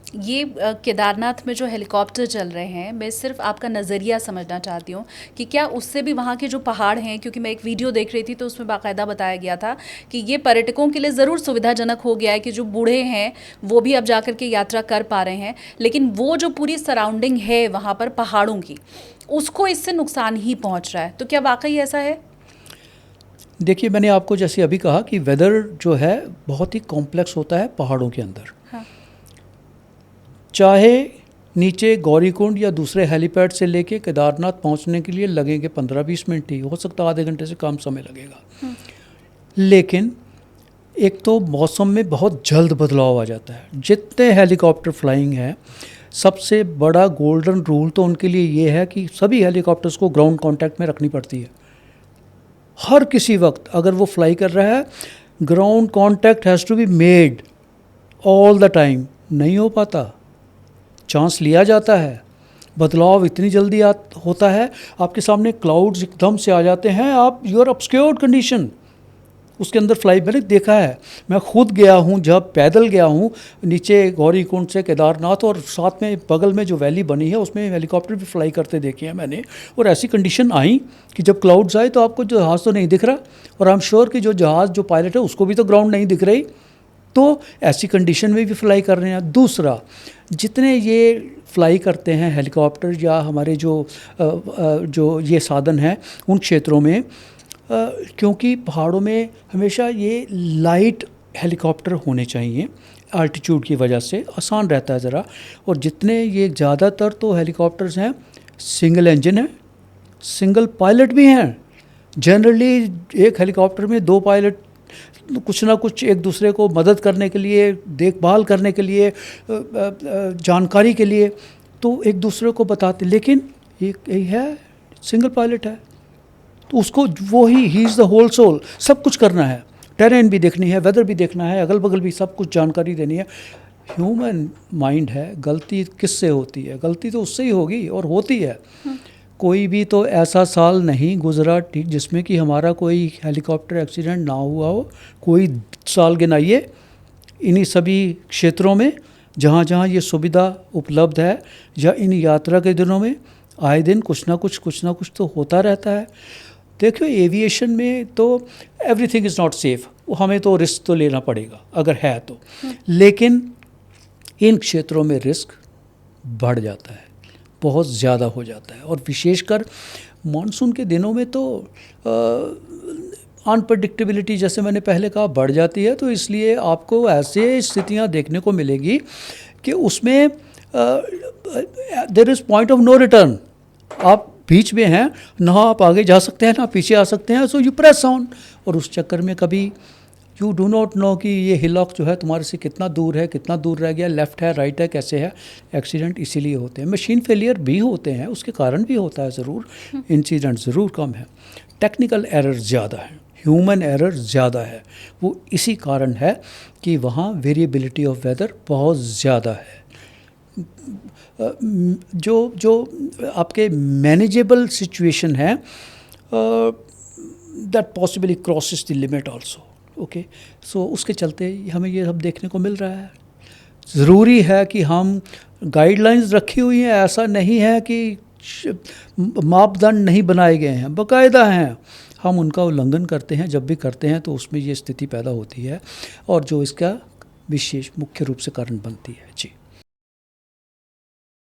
ये केदारनाथ में जो हेलीकॉप्टर चल रहे हैं, मैं सिर्फ आपका नज़रिया समझना चाहती हूँ कि क्या उससे भी वहाँ के जो पहाड़ हैं, क्योंकि मैं एक वीडियो देख रही थी तो उसमें बाकायदा बताया गया था कि ये पर्यटकों के लिए ज़रूर सुविधाजनक हो गया है कि जो बूढ़े हैं वो भी अब जा कर के यात्रा कर पा रहे हैं, लेकिन वो जो पूरी सराउंडिंग है वहाँ पर पहाड़ों की, उसको इससे नुकसान ही पहुँच रहा है। तो क्या वाकई ऐसा है? देखिए, मैंने आपको जैसे अभी कहा कि वेदर जो है बहुत ही कॉम्प्लेक्स होता है पहाड़ों के अंदर। हाँ। चाहे नीचे गौरीकुंड या दूसरे हेलीपैड से लेके केदारनाथ पहुंचने के लिए लगेंगे 15-20 मिनट ही, हो सकता है आधे घंटे से कम समय लगेगा। लेकिन एक तो मौसम में बहुत जल्द बदलाव आ जाता है। जितने हेलीकॉप्टर फ्लाइंग है, सबसे बड़ा गोल्डन रूल तो उनके लिए ये है कि सभी हेलीकॉप्टर्स को ग्राउंड कांटेक्ट में रखनी पड़ती है। हर किसी वक्त अगर वो फ्लाई कर रहा है, ground contact has to be made all the time. नहीं हो पाता, चांस लिया जाता है, बदलाव इतनी जल्दी होता है, आपके सामने क्लाउड्स एकदम से आ जाते हैं, आप यू आर ऑब्सक्योर्ड कंडीशन उसके अंदर फ्लाई। मैंने देखा है, मैं खुद गया हूँ, जब पैदल गया हूँ नीचे गौरीकुंड से केदारनाथ, और साथ में बगल में जो वैली बनी है उसमें हेलीकॉप्टर भी फ्लाई करते देखे हैं मैंने। और ऐसी कंडीशन आई कि जब क्लाउड्स आए तो आपको जहाज़ तो नहीं दिख रहा, और आई एम श्योर कि जो जहाज़ जो पायलट है उसको भी तो ग्राउंड नहीं दिख रही। तो ऐसी कंडीशन में भी फ्लाई कर रहे हैं। दूसरा, जितने ये फ्लाई करते हैं हेलीकॉप्टर या हमारे जो ये साधन हैं उन क्षेत्रों में, क्योंकि पहाड़ों में हमेशा ये लाइट हेलीकॉप्टर होने चाहिए, आल्टीट्यूड की वजह से आसान रहता है ज़रा। और जितने ये ज़्यादातर तो हेलीकॉप्टर्स हैं सिंगल इंजन है, सिंगल पायलट भी हैं। जनरली एक हेलीकॉप्टर में 2 पायलट कुछ ना कुछ एक दूसरे को मदद करने के लिए, देखभाल करने के लिए, जानकारी के लिए तो एक दूसरे को बताते, लेकिन एक यही है सिंगल पायलट है तो उसको वो ही इज़ द होल सोल, सब कुछ करना है, टेरेन भी देखनी है, वेदर भी देखना है, अगल बगल भी सब कुछ जानकारी देनी है। ह्यूमन माइंड है, गलती किससे होती है? गलती तो उससे ही होगी और होती है। कोई भी तो ऐसा साल नहीं गुजरा ठीक जिसमें कि हमारा कोई हेलीकॉप्टर एक्सीडेंट ना हुआ हो। कोई साल गिनाइए इन्हीं सभी क्षेत्रों में जहाँ जहाँ ये सुविधा उपलब्ध है, या इन यात्रा के दिनों में आए दिन कुछ ना कुछ तो होता रहता है। देखिए, एविएशन में तो एवरीथिंग इज़ नॉट सेफ, हमें तो रिस्क तो लेना पड़ेगा अगर है तो, लेकिन इन क्षेत्रों में रिस्क बढ़ जाता है, बहुत ज़्यादा हो जाता है। और विशेषकर मानसून के दिनों में तो अनप्रडिक्टेबिलिटी, जैसे मैंने पहले कहा, बढ़ जाती है। तो इसलिए आपको ऐसे स्थितियां देखने को मिलेगी कि उसमें there is point of no return. आप बीच में हैं, ना आप आगे जा सकते हैं ना पीछे आ सकते हैं, सो यू प्रेस ऑन। और उस चक्कर में कभी यू डू नॉट नो कि ये हिलॉक जो है तुम्हारे से कितना दूर है, कितना दूर रह गया, लेफ़्ट है राइट है कैसे है। एक्सीडेंट इसीलिए होते हैं। मशीन फेलियर भी होते हैं, उसके कारण भी होता है ज़रूर, इंसिडेंट ज़रूर कम है। टेक्निकल एरर ज़्यादा है, ह्यूमन एरर ज़्यादा है। वो इसी कारण है कि वहाँ वेरिएबिलिटी ऑफ वेदर बहुत ज़्यादा है। जो जो आपके मैनेजेबल सिचुएशन है, that possibly crosses the limit also. Okay, so उसके चलते हमें ये सब देखने को मिल रहा है। ज़रूरी है कि हम गाइडलाइंस रखी हुई हैं, ऐसा नहीं है कि मापदंड नहीं बनाए गए हैं, बाकायदा हैं, हम उनका उल्लंघन करते हैं। जब भी करते हैं तो उसमें ये स्थिति पैदा होती है, और जो इसका विशेष मुख्य रूप से कारण बनती है। जी।